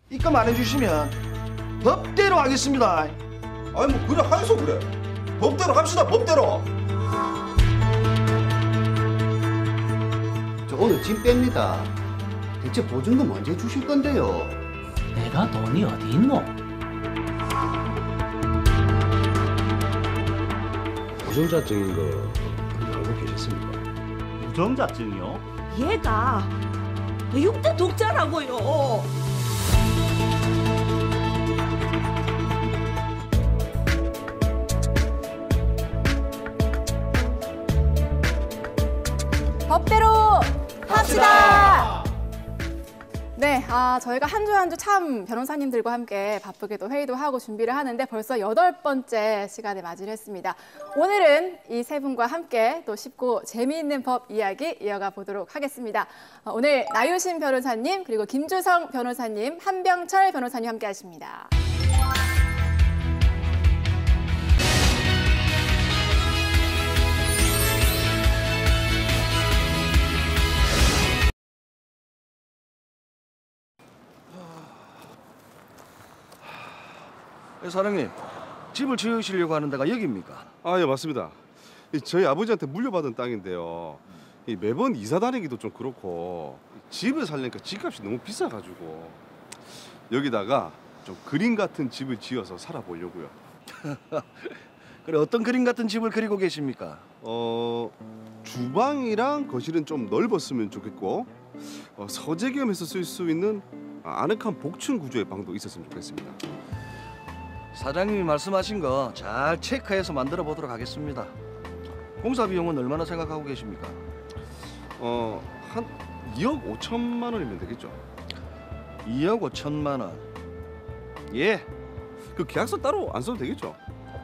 입금 안 해주시면 법대로 하겠습니다. 아니 뭐 그래 하이소 그래. 법대로 합시다 법대로. 저 오늘 짐 뺍니다. 대체 보증금 언제 주실 건데요? 내가 돈이 어디 있노? 보존자증인 거 알고 계셨습니까? 부정자증이요? 얘가 6대 독자라고요. 법대로 합시다. 네, 저희가 한 주 한 주 참 변호사님들과 함께 바쁘게 또 회의도 하고 준비를 하는데 벌써 8번째 시간에 맞이를 했습니다. 오늘은 이 세 분과 함께 또 쉽고 재미있는 법 이야기 이어가 보도록 하겠습니다. 오늘 나유신 변호사님 그리고 김주성 변호사님, 한병철 변호사님 함께 하십니다. 사장님, 집을 지으시려고 하는 데가 여기입니까? 아, 예, 맞습니다. 저희 아버지한테 물려받은 땅인데요. 매번 이사 다니기도 좀 그렇고 집을 살려니까 집값이 너무 비싸가지고 여기다가 좀 그림 같은 집을 지어서 살아보려고요. 그래, 어떤 그림 같은 집을 그리고 계십니까? 주방이랑 거실은 좀 넓었으면 좋겠고 서재 겸해서 쓸 수 있는 아늑한 복층 구조의 방도 있었으면 좋겠습니다. 사장님이 말씀하신 거 잘 체크해서 만들어 보도록 하겠습니다. 공사 비용은 얼마나 생각하고 계십니까? 한 2억 5천만 원이면 되겠죠. 2억 5천만 원. 예. 그 계약서 따로 안 써도 되겠죠?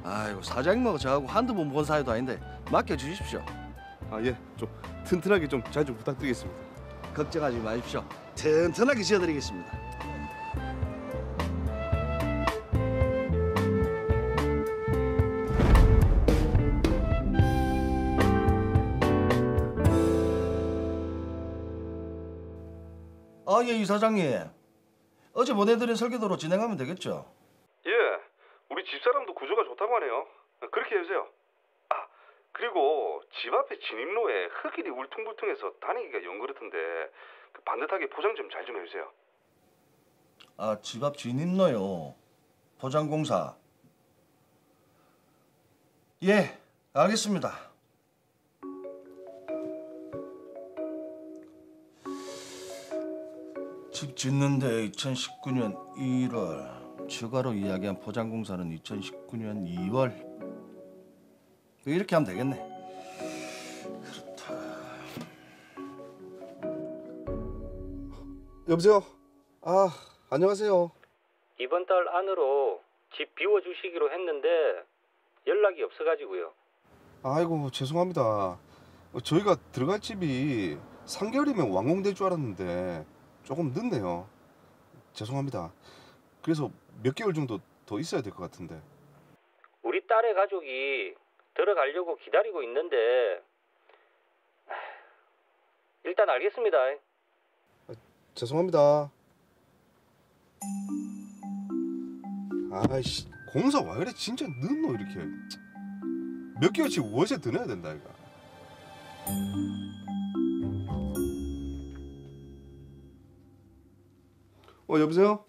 아이고, 사장님하고 저하고 한두 번 본 사이도 아닌데 맡겨주십시오. 아, 예. 좀 튼튼하게 좀 잘 좀 부탁드리겠습니다. 걱정하지 마십시오. 튼튼하게 지어드리겠습니다. 아, 예, 이사장님. 어제 보내드린 설계도로 진행하면 되겠죠? 예, 우리 집사람도 구조가 좋다고 하네요. 그렇게 해주세요. 아, 그리고 집 앞에 진입로에 흙길이 울퉁불퉁해서 다니기가 영 그렇던데 반듯하게 포장 좀 잘 좀 해주세요. 아, 집 앞 진입로요. 포장공사. 예, 알겠습니다. 집 짓는데 2019년 1월, 추가로 이야기한 포장공사는 2019년 2월. 이렇게 하면 되겠네. 그렇다. 여보세요? 아, 안녕하세요. 이번 달 안으로 집 비워주시기로 했는데 연락이 없어가지고요. 아이고, 죄송합니다. 저희가 들어갈 집이 3개월이면 완공될 줄 알았는데 조금 늦네요. 죄송합니다. 그래서 몇 개월 정도 더 있어야 될 것 같은데. 우리 딸의 가족이 들어가려고 기다리고 있는데 일단 알겠습니다. 죄송합니다. 아이씨, 공사 와 그래 진짜 늦노 이렇게. 몇 개월씩 월세 더 내야 된다 이거. 여보세요?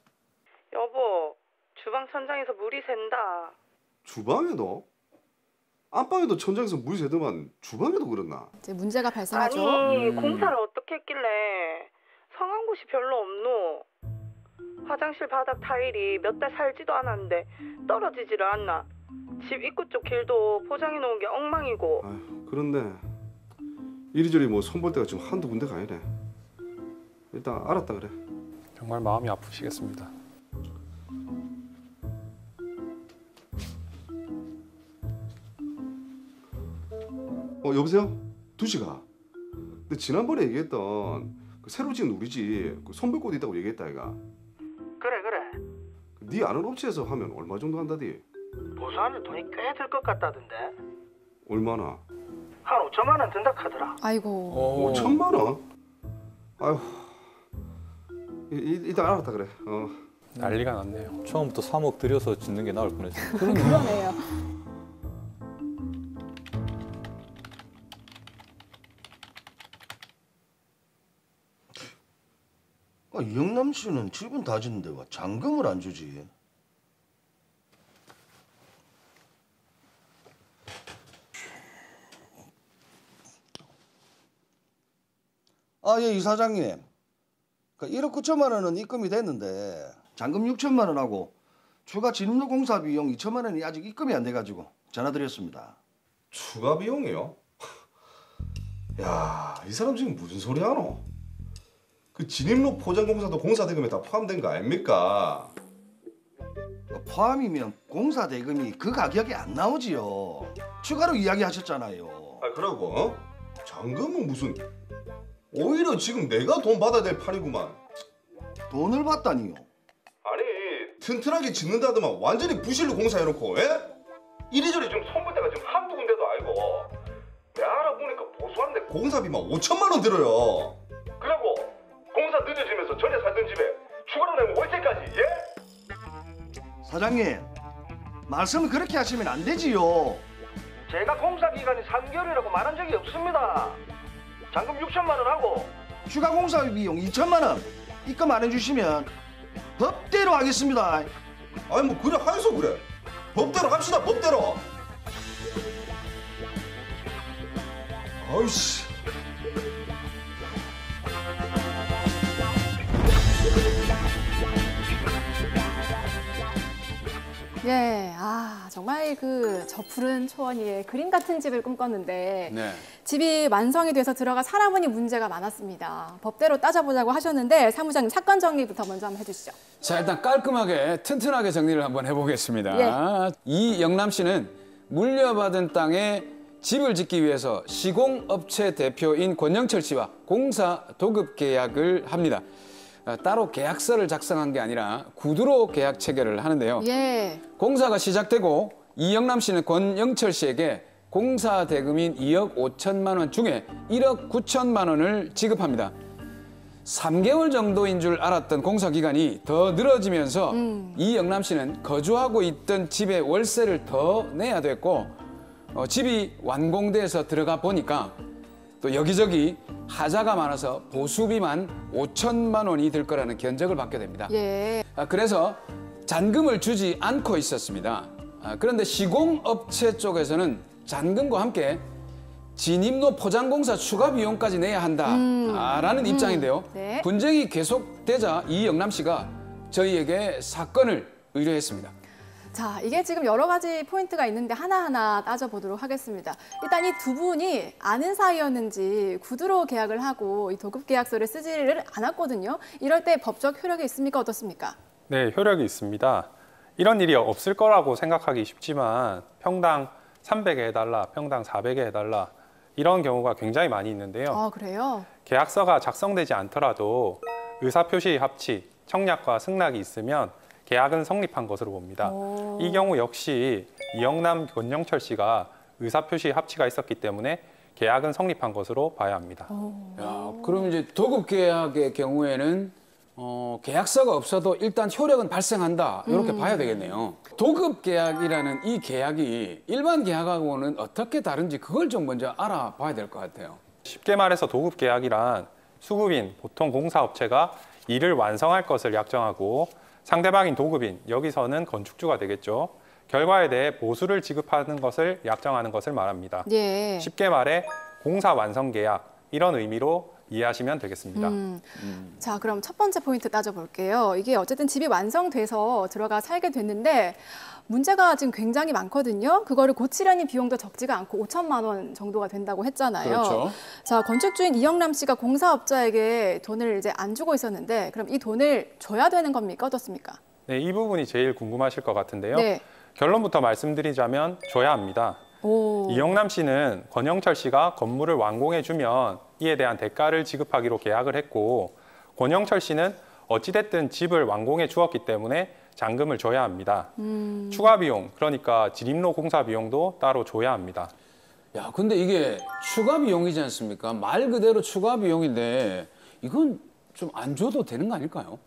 여보, 주방 천장에서 물이 샌다. 주방에도? 안방에도 천장에서 물이 새더만 주방에도 그랬나? 이제 문제가 발생하죠. 아니, 공사를 어떻게 했길래 성한 곳이 별로 없노? 화장실 바닥 타일이 몇 달 살지도 않았는데 떨어지지를 않나? 집 입구 쪽 길도 포장해 놓은 게 엉망이고. 아휴, 그런데 이리저리 뭐 손볼 데가 지금 한두 군데가 아니네. 일단 알았다 그래. 정말 마음이 아프시겠습니다. 여보세요? 두시가. 근데 지난번에 얘기했던 그 새로 지은 우리 집 그 손볼곳 있다고 얘기했다 아이가. 그래. 네 아는 업체에서 하면 얼마 정도 한다디? 보수하는 돈이 꽤 들 것 같다던데. 얼마나? 한 5천만 원 든다 카더라. 아이고. 5천만 원? 아휴. 일단 알았다 그래. 난리가 났네요. 처음부터 3억 들여서 짓는 게 나을 뻔했어요. 그러네요. 이영남 씨는 집은 다 짓는데 왜 잔금을 안 주지? 예, 이사장님. 1억 9천만 원은 입금이 됐는데 잔금 6천만 원하고 추가 진입로 공사 비용 2천만 원이 아직 입금이 안 돼가지고 전화드렸습니다. 추가 비용이요? 야, 이 사람 지금 무슨 소리 하노? 그 진입로 포장공사도 공사 대금에 다 포함된 거 아닙니까? 포함이면 공사 대금이 그 가격이 안 나오지요. 추가로 이야기하셨잖아요. 그러고 잔금은 무슨? 오히려 지금 내가 돈 받아야 될 판이구만. 돈을 받다니요? 아니, 튼튼하게 짓는다더만 완전히 부실로 공사해놓고, 예? 이리저리 좀 손볼 데가 지금 한두 군데도 아니고, 내가 알아보니까 보수한데 공사비만 5천만 원 들어요. 그리고 공사 늦어지면서 전에 살던 집에 추가로 내면 월세까지, 예? 사장님, 말씀을 그렇게 하시면 안 되지요. 제가 공사 기간이 3개월이라고 말한 적이 없습니다. 잔금 6천만 원 하고 추가 공사 비용 2천만 원 입금 안 해주시면 법대로 하겠습니다. 아니 뭐 그래 하여서 그래. 법대로 합시다, 법대로. 아이씨. 예, 정말 저 푸른 초원위에 그림 같은 집을 꿈꿨는데 네. 집이 완성이 돼서 들어가 살아보니 문제가 많았습니다. 법대로 따져보자고 하셨는데 사무장님 사건 정리부터 먼저 한번 해주시죠. 자, 일단 깔끔하게 튼튼하게 정리를 한번 해보겠습니다. 예. 이영남 씨는 물려받은 땅에 집을 짓기 위해서 시공업체 대표인 권영철 씨와 공사 도급 계약을 합니다. 따로 계약서를 작성한 게 아니라 구두로 계약 체결을 하는데요. 예. 공사가 시작되고 이영남 씨는 권영철 씨에게 공사 대금인 2억 5천만 원 중에 1억 9천만 원을 지급합니다. 3개월 정도인 줄 알았던 공사 기간이 더 늘어지면서 이영남 씨는 거주하고 있던 집의 월세를 더 내야 됐고 집이 완공돼서 들어가 보니까 또 여기저기 하자가 많아서 보수비만 5천만 원이 들 거라는 견적을 받게 됩니다. 예. 그래서 잔금을 주지 않고 있었습니다. 그런데 시공업체 쪽에서는 잔금과 함께 진입로 포장공사 추가 비용까지 내야 한다라는 입장인데요. 네. 분쟁이 계속되자 이영남 씨가 저희에게 사건을 의뢰했습니다. 자, 이게 지금 여러 가지 포인트가 있는데 하나하나 따져보도록 하겠습니다. 일단 이 두 분이 아는 사이였는지 구두로 계약을 하고 이 도급 계약서를 쓰지를 않았거든요. 이럴 때 법적 효력이 있습니까? 어떻습니까? 네, 효력이 있습니다. 이런 일이 없을 거라고 생각하기 쉽지만 평당 300에 해달라, 평당 400에 해달라 이런 경우가 굉장히 많이 있는데요. 그래요? 계약서가 작성되지 않더라도 의사표시 합치, 청약과 승낙이 있으면 계약은 성립한 것으로 봅니다. 이 경우 역시 이영남, 권영철 씨가 의사표시 합치가 있었기 때문에 계약은 성립한 것으로 봐야 합니다. 그럼 이제 도급 계약의 경우에는 계약서가 없어도 일단 효력은 발생한다 이렇게 봐야 되겠네요. 도급 계약이라는 이 계약이 일반 계약하고는 어떻게 다른지 그걸 좀 먼저 알아봐야 될 것 같아요. 쉽게 말해서 도급 계약이란 수급인, 보통 공사업체가 일을 완성할 것을 약정하고 상대방인 도급인, 여기서는 건축주가 되겠죠. 결과에 대해 보수를 지급하는 것을 약정하는 것을 말합니다. 예. 쉽게 말해 공사 완성 계약 이런 의미로 이해하시면 되겠습니다. 자, 그럼 첫 번째 포인트 따져볼게요. 이게 어쨌든 집이 완성돼서 들어가 살게 됐는데 문제가 지금 굉장히 많거든요. 그거를 고치려는 비용도 적지가 않고 5천만 원 정도가 된다고 했잖아요. 그렇죠. 자, 건축주인 이영남 씨가 공사업자에게 돈을 이제 안 주고 있었는데 그럼 이 돈을 줘야 되는 겁니까? 어떻습니까? 네, 이 부분이 제일 궁금하실 것 같은데요. 네. 결론부터 말씀드리자면 줘야 합니다. 이영남 씨는 권영철 씨가 건물을 완공해주면 이에 대한 대가를 지급하기로 계약을 했고 권영철 씨는 어찌됐든 집을 완공해 주었기 때문에 잔금을 줘야 합니다. 추가 비용, 그러니까 진입로 공사 비용도 따로 줘야 합니다. 야, 근데 이게 추가 비용이지 않습니까? 말 그대로 추가 비용인데 이건 좀 안 줘도 되는 거 아닐까요?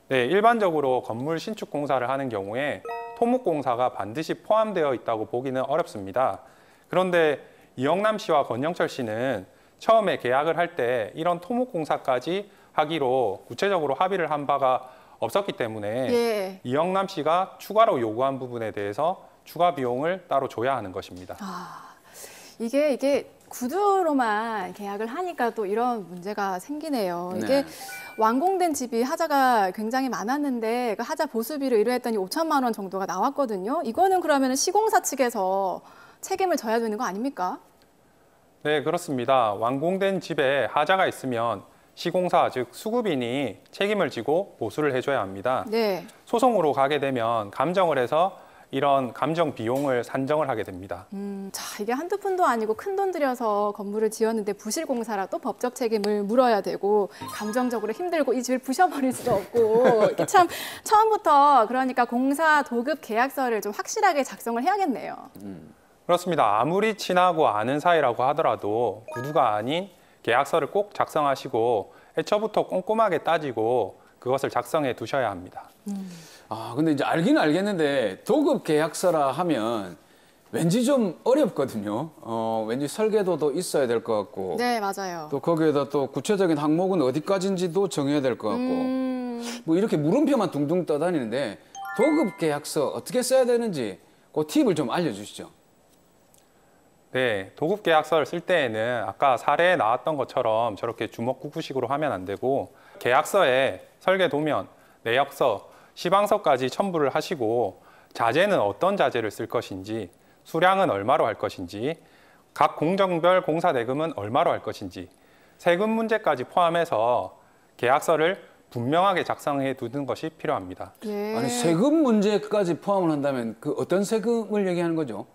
네, 일반적으로 건물 신축 공사를 하는 경우에 토목공사가 반드시 포함되어 있다고 보기는 어렵습니다. 그런데 이영남 씨와 권영철 씨는 처음에 계약을 할 때 이런 토목공사까지 하기로 구체적으로 합의를 한 바가 없었기 때문에 예. 이영남 씨가 추가로 요구한 부분에 대해서 추가 비용을 따로 줘야 하는 것입니다. 이게 구두로만 계약을 하니까 또 이런 문제가 생기네요. 이게 완공된 집이 하자가 굉장히 많았는데 그 하자 보수비를 의뢰했더니 5천만 원 정도가 나왔거든요. 이거는 그러면 시공사 측에서 책임을 져야 되는 거 아닙니까? 네, 그렇습니다. 완공된 집에 하자가 있으면 시공사, 즉 수급인이 책임을 지고 보수를 해줘야 합니다. 네. 소송으로 가게 되면 감정을 해서 이런 감정 비용을 산정을 하게 됩니다. 자, 이게 한두 푼도 아니고 큰 돈 들여서 건물을 지었는데 부실공사라 또 법적 책임을 물어야 되고 감정적으로 힘들고 이 집을 부셔버릴 수도 없고 이게 참 처음부터 그러니까 공사 도급 계약서를 좀 확실하게 작성을 해야겠네요. 그렇습니다. 아무리 친하고 아는 사이라고 하더라도 구두가 아닌 계약서를 꼭 작성하시고 애초부터 꼼꼼하게 따지고 그것을 작성해 두셔야 합니다. 근데 이제 알기는 알겠는데 도급 계약서라 하면 왠지 좀 어렵거든요. 왠지 설계도도 있어야 될 것 같고. 네, 맞아요. 또 거기에다 또 구체적인 항목은 어디까지인지도 정해야 될 것 같고. 뭐 이렇게 물음표만 둥둥 떠다니는데 도급 계약서 어떻게 써야 되는지 그 팁을 좀 알려주시죠. 네, 도급 계약서를 쓸 때에는 아까 사례에 나왔던 것처럼 저렇게 주먹구구식으로 하면 안 되고 계약서에 설계도면, 내역서, 시방서까지 첨부를 하시고 자재는 어떤 자재를 쓸 것인지, 수량은 얼마로 할 것인지, 각 공정별 공사 대금은 얼마로 할 것인지, 세금 문제까지 포함해서 계약서를 분명하게 작성해 두는 것이 필요합니다. 예. 아니 세금 문제까지 포함을 한다면 그 어떤 세금을 얘기하는 거죠?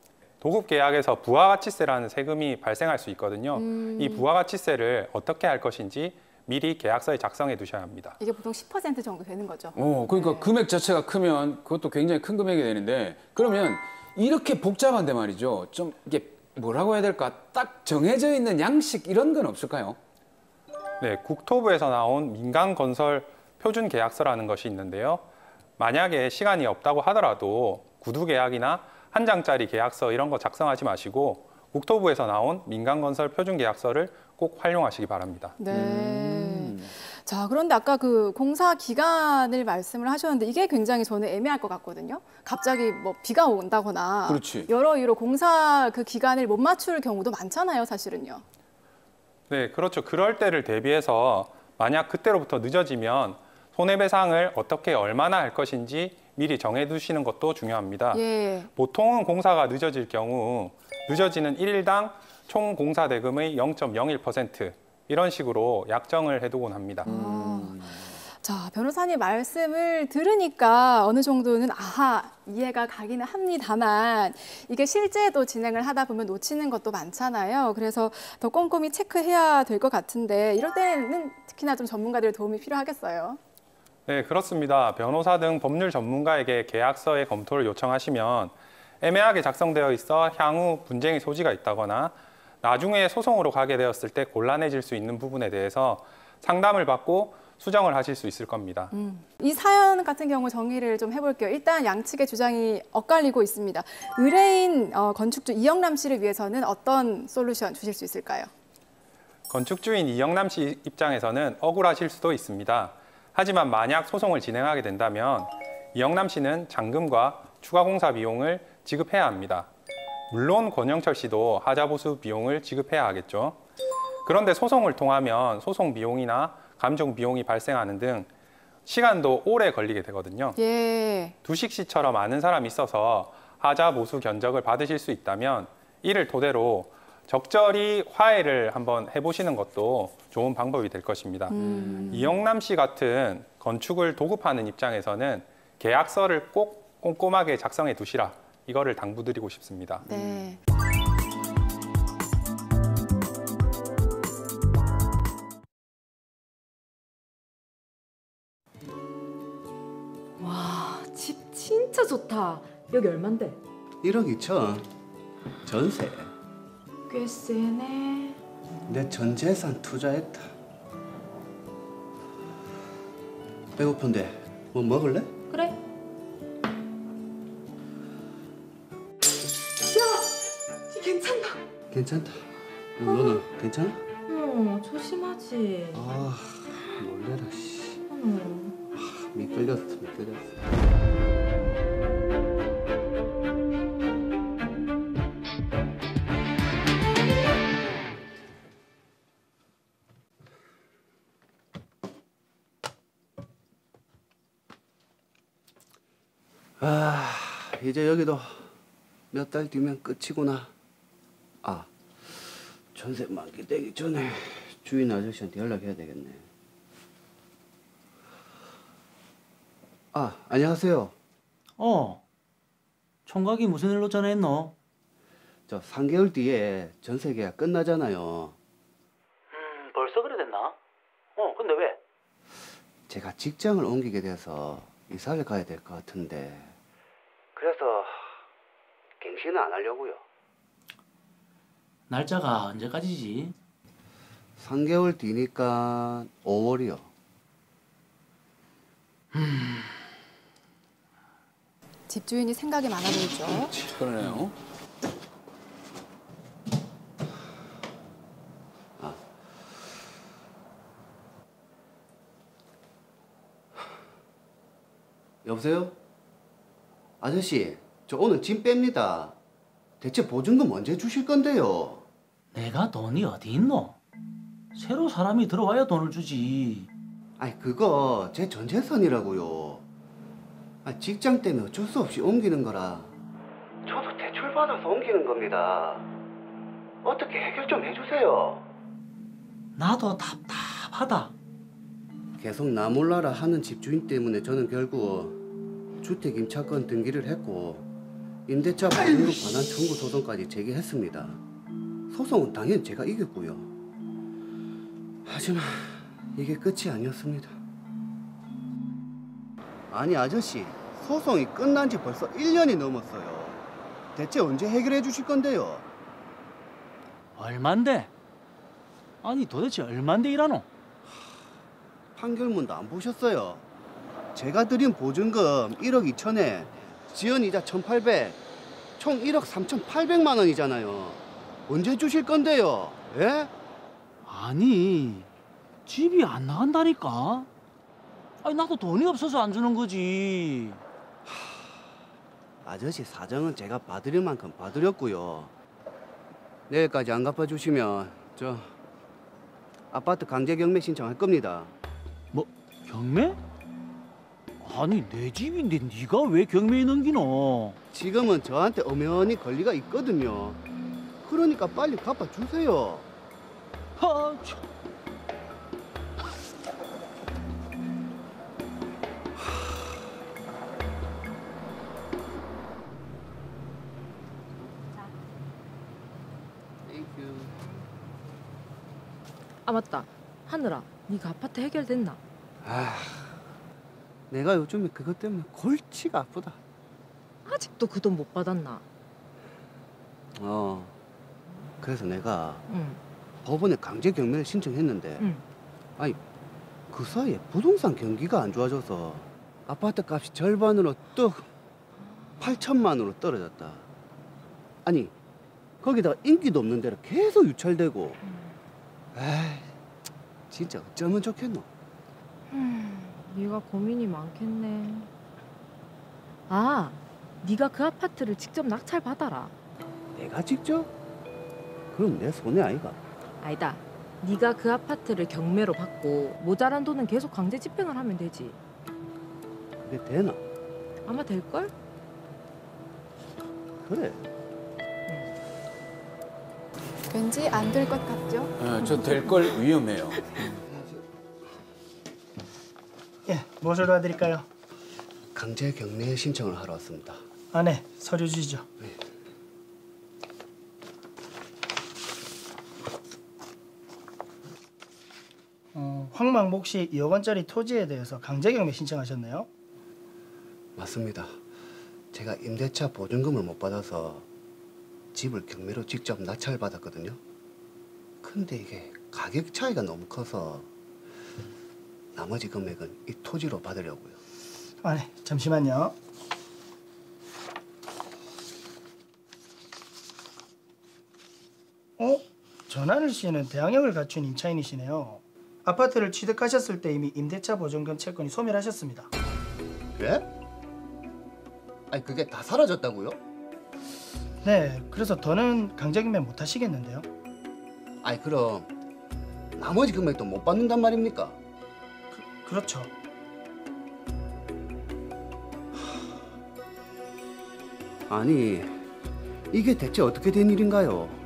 도급 계약에서 부가가치세라는 세금이 발생할 수 있거든요. 이 부가가치세를 어떻게 할 것인지 미리 계약서에 작성해 두셔야 합니다. 이게 보통 10% 정도 되는 거죠. 그러니까 네. 금액 자체가 크면 그것도 굉장히 큰 금액이 되는데 그러면 이렇게 복잡한데 말이죠. 좀 이게 뭐라고 해야 될까? 딱 정해져 있는 양식 이런 건 없을까요? 네, 국토부에서 나온 민간건설 표준계약서라는 것이 있는데요. 만약에 시간이 없다고 하더라도 구두계약이나 한 장짜리 계약서 이런 거 작성하지 마시고 국토부에서 나온 민간건설 표준계약서를 꼭 활용하시기 바랍니다. 네. 자, 그런데 아까 그 공사 기간을 말씀을 하셨는데 이게 굉장히 저는 애매할 것 같거든요. 갑자기 뭐 비가 온다거나 그렇지. 여러 이유로 공사 그 기간을 못 맞출 경우도 많잖아요, 사실은요. 네, 그렇죠. 그럴 때를 대비해서 만약 그때로부터 늦어지면 손해배상을 어떻게 얼마나 할 것인지 미리 정해두시는 것도 중요합니다. 예. 보통은 공사가 늦어질 경우 늦어지는 1일당 총 공사 대금의 0.01% 이런 식으로 약정을 해두곤 합니다. 자, 변호사님 말씀을 들으니까 어느 정도는 이해가 가기는 합니다만 이게 실제도 진행을 하다 보면 놓치는 것도 많잖아요. 그래서 더 꼼꼼히 체크해야 될 것 같은데 이럴 때는 특히나 좀 전문가들의 도움이 필요하겠어요. 네, 그렇습니다. 변호사 등 법률 전문가에게 계약서의 검토를 요청하시면 애매하게 작성되어 있어 향후 분쟁의 소지가 있다거나 나중에 소송으로 가게 되었을 때 곤란해질 수 있는 부분에 대해서 상담을 받고 수정을 하실 수 있을 겁니다. 이 사연 같은 경우 정리를 좀 해볼게요. 일단 양측의 주장이 엇갈리고 있습니다. 의뢰인 건축주 이영남 씨를 위해서는 어떤 솔루션 주실 수 있을까요? 건축주인 이영남 씨 입장에서는 억울하실 수도 있습니다. 하지만 만약 소송을 진행하게 된다면 이영남 씨는 잔금과 추가 공사 비용을 지급해야 합니다. 물론 권영철 씨도 하자 보수 비용을 지급해야 하겠죠. 그런데 소송을 통하면 소송 비용이나 감정 비용이 발생하는 등 시간도 오래 걸리게 되거든요. 예. 두식 씨처럼 아는 사람이 있어서 하자 보수 견적을 받으실 수 있다면 이를 토대로 적절히 화해를 한번 해보시는 것도 좋은 방법이 될 것입니다. 이영남 씨 같은 건축을 도급하는 입장에서는 계약서를 꼭 꼼꼼하게 작성해 두시라 이거를 당부드리고 싶습니다. 네. 와, 집 진짜 좋다. 여기 얼만데? 1억 2천. 전세. 꽤 세네. 내 전 재산 투자했다. 배고픈데 뭐 먹을래? 그래. 야, 괜찮다. 괜찮다. 너는 괜찮아? 조심하지. 아, 놀래라 씨. 미끌렸어, 미끌렸어. 아, 이제 여기도 몇 달 뒤면 끝이구나. 아, 전세 만기 되기 전에 주인 아저씨한테 연락해야 되겠네. 아, 안녕하세요. 총각이 무슨 일로 전화했노? 저 3개월 뒤에 전세 계약 끝나잖아요. 벌써 그래 됐나? 근데 왜? 제가 직장을 옮기게 돼서 이사를 가야 될 것 같은데. 그래서 갱신은 안 하려고요. 날짜가 언제까지지? 3개월 뒤니까 5월이요. 집주인이 생각이 많아 보이죠? 그러네요. 여보세요? 아저씨, 저 오늘 짐 뺍니다. 대체 보증금 언제 주실 건데요? 내가 돈이 어디 있노? 새로 사람이 들어와야 돈을 주지. 아니, 그거 제 전 재산이라고요. 직장 때문에 어쩔 수 없이 옮기는 거라. 저도 대출 받아서 옮기는 겁니다. 어떻게 해결 좀 해주세요. 나도 답답하다. 계속 나 몰라라 하는 집주인 때문에 저는 결국 주택 임차권 등기를 했고 임대차 보증금 반환 청구 소송까지 제기했습니다. 소송은 당연히 제가 이겼고요. 하지만 이게 끝이 아니었습니다. 아니 아저씨, 소송이 끝난 지 벌써 1년이 넘었어요. 대체 언제 해결해 주실 건데요? 얼만데? 아니 도대체 얼만데 일하노? 판결문도 안 보셨어요. 제가 드린 보증금 1억 2천에 지연이자 1,800, 총 1억 3,800만 원이잖아요. 언제 주실 건데요? 예? 아니 집이 안 나간다니까. 아니 나도 돈이 없어서 안 주는 거지. 아저씨 사정은 제가 봐드릴 만큼 봐드렸고요. 내일까지 안 갚아주시면 저 아파트 강제 경매 신청할 겁니다. 뭐 경매? 아니 내 집인데 네가 왜 경매에 넘기노? 지금은 저한테 엄연히 권리가 있거든요. 그러니까 빨리 갚아주세요. 참. 아 맞다. 하늘아, 네가 아파트 해결됐나? 내가 요즘에 그것 때문에 골치가 아프다. 아직도 그 돈 못 받았나? 그래서 내가 응. 법원에 강제 경매를 신청했는데 응. 아니 그 사이에 부동산 경기가 안 좋아져서 아파트 값이 절반으로 뚝 8천만 원으로 떨어졌다. 아니 거기다가 인기도 없는 데로 계속 유찰되고 에이 진짜 어쩌면 좋겠노. 네가 고민이 많겠네. 아, 네가 그 아파트를 직접 낙찰 받아라. 내가 직접? 그럼 내 손해 아이가? 아니다. 네가 그 아파트를 경매로 받고 모자란 돈은 계속 강제 집행을 하면 되지. 그게 되나? 아마 될걸? 그래. 왠지 안 될 것 같죠? 저 될 걸 위험해요. 예, 무엇을 도와드릴까요? 강제 경매 신청을 하러 왔습니다. 네, 서류 주시죠. 네. 황망복 씨 2억 원짜리 토지에 대해서 강제 경매 신청하셨네요. 맞습니다. 제가 임대차 보증금을 못 받아서 집을 경매로 직접 낙찰받았거든요. 근데 이게 가격 차이가 너무 커서 나머지 금액은 이 토지로 받으려고요. 아, 네. 잠시만요. 전하늘 씨는 대항력을 갖춘 임차인이시네요. 아파트를 취득하셨을 때 이미 임대차 보증금 채권이 소멸하셨습니다. 예? 아니 그게 다 사라졌다고요? 네, 그래서 더는 강제경매 못 하시겠는데요? 아니 그럼 나머지 금액도 못 받는단 말입니까? 그렇죠. 아니 이게 대체 어떻게 된 일인가요?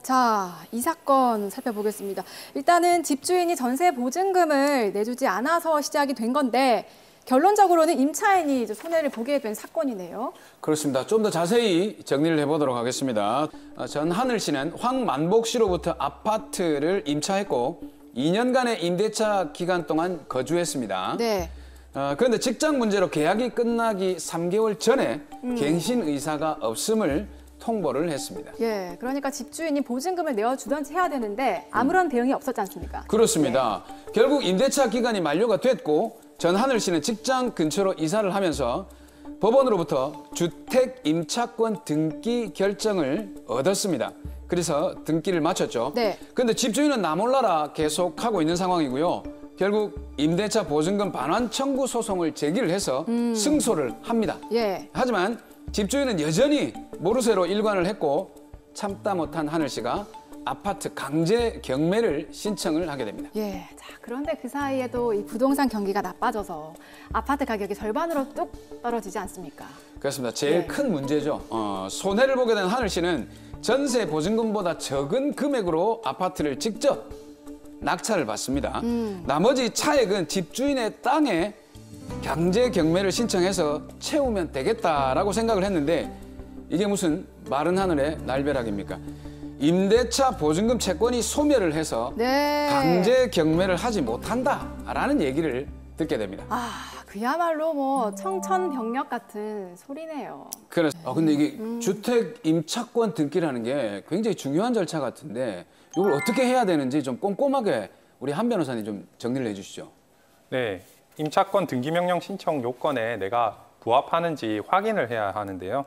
자, 이 사건 살펴보겠습니다. 일단은 집주인이 전세 보증금을 내주지 않아서 시작이 된 건데 결론적으로는 임차인이 이제 손해를 보게 된 사건이네요. 그렇습니다. 좀 더 자세히 정리를 해보도록 하겠습니다. 전하늘 씨는 황만복 씨로부터 아파트를 임차했고 2년간의 임대차 기간 동안 거주했습니다. 네. 그런데 직장 문제로 계약이 끝나기 3개월 전에 갱신 의사가 없음을 통보를 했습니다. 예, 그러니까 집주인이 보증금을 내어주던지 해야 되는데 아무런 대응이 없었지 않습니까? 그렇습니다. 네. 결국 임대차 기간이 만료가 됐고 전하늘 씨는 직장 근처로 이사를 하면서 법원으로부터 주택 임차권 등기 결정을 얻었습니다. 그래서 등기를 마쳤죠. 네. 그런데 집주인은 나 몰라라 계속하고 있는 상황이고요. 결국 임대차 보증금 반환 청구 소송을 제기를 해서 승소를 합니다. 예. 하지만 집주인은 여전히 모르쇠로 일관을 했고 참다 못한 하늘 씨가 아파트 강제 경매를 신청을 하게 됩니다. 예. 자, 그런데 그 사이에도 이 부동산 경기가 나빠져서 아파트 가격이 절반으로 뚝 떨어지지 않습니까? 그렇습니다. 제일 큰 문제죠. 손해를 보게 된 하늘 씨는 전세 보증금보다 적은 금액으로 아파트를 직접 낙찰을 받습니다. 나머지 차액은 집주인의 땅에 강제 경매를 신청해서 채우면 되겠다라고 생각을 했는데 이게 무슨 마른 하늘의 날벼락입니까? 임대차 보증금 채권이 소멸을 해서 네. 강제 경매를 하지 못한다라는 얘기를 듣게 됩니다. 그야말로 뭐 청천벽력 같은 소리네요. 그래서 근데 이게 주택 임차권 등기라는 게 굉장히 중요한 절차 같은데 이걸 어떻게 해야 되는지 좀 꼼꼼하게 우리 한 변호사님 좀 정리를 해주시죠. 네, 임차권 등기명령 신청 요건에 내가 부합하는지 확인을 해야 하는데요.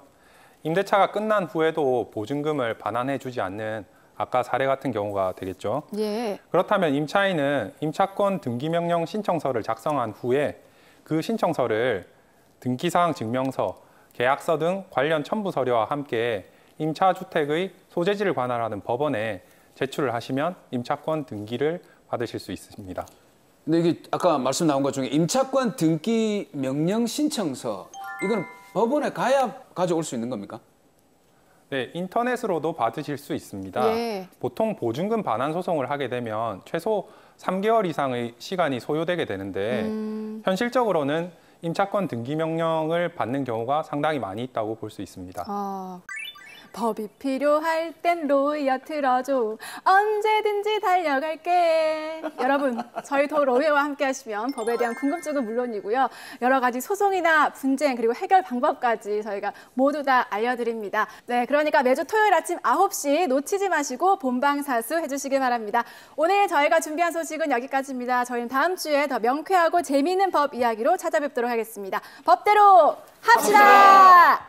임대차가 끝난 후에도 보증금을 반환해주지 않는 아까 사례 같은 경우가 되겠죠. 예. 그렇다면 임차인은 임차권 등기명령 신청서를 작성한 후에 그 신청서를 등기사항 증명서, 계약서 등 관련 첨부 서류와 함께 임차주택의 소재지를 관할하는 법원에 제출을 하시면 임차권 등기를 받으실 수 있습니다. 근데 이게 아까 말씀 나온 것 중에 임차권 등기 명령 신청서 이건 법원에 가야 가져올 수 있는 겁니까? 네, 인터넷으로도 받으실 수 있습니다. 예. 보통 보증금 반환 소송을 하게 되면 최소 3개월 이상의 시간이 소요되게 되는데 현실적으로는 임차권 등기 명령을 받는 경우가 상당히 많이 있다고 볼 수 있습니다. 법이 필요할 땐 로이어 틀어줘. 언제든지 달려갈게. 여러분, 저희 더 로이어와 함께 하시면 법에 대한 궁금증은 물론이고요. 여러 가지 소송이나 분쟁 그리고 해결 방법까지 저희가 모두 다 알려드립니다. 네, 그러니까 매주 토요일 아침 9시 놓치지 마시고 본방사수 해주시기 바랍니다. 오늘 저희가 준비한 소식은 여기까지입니다. 저희는 다음 주에 더 명쾌하고 재미있는 법 이야기로 찾아뵙도록 하겠습니다. 법대로 합시다!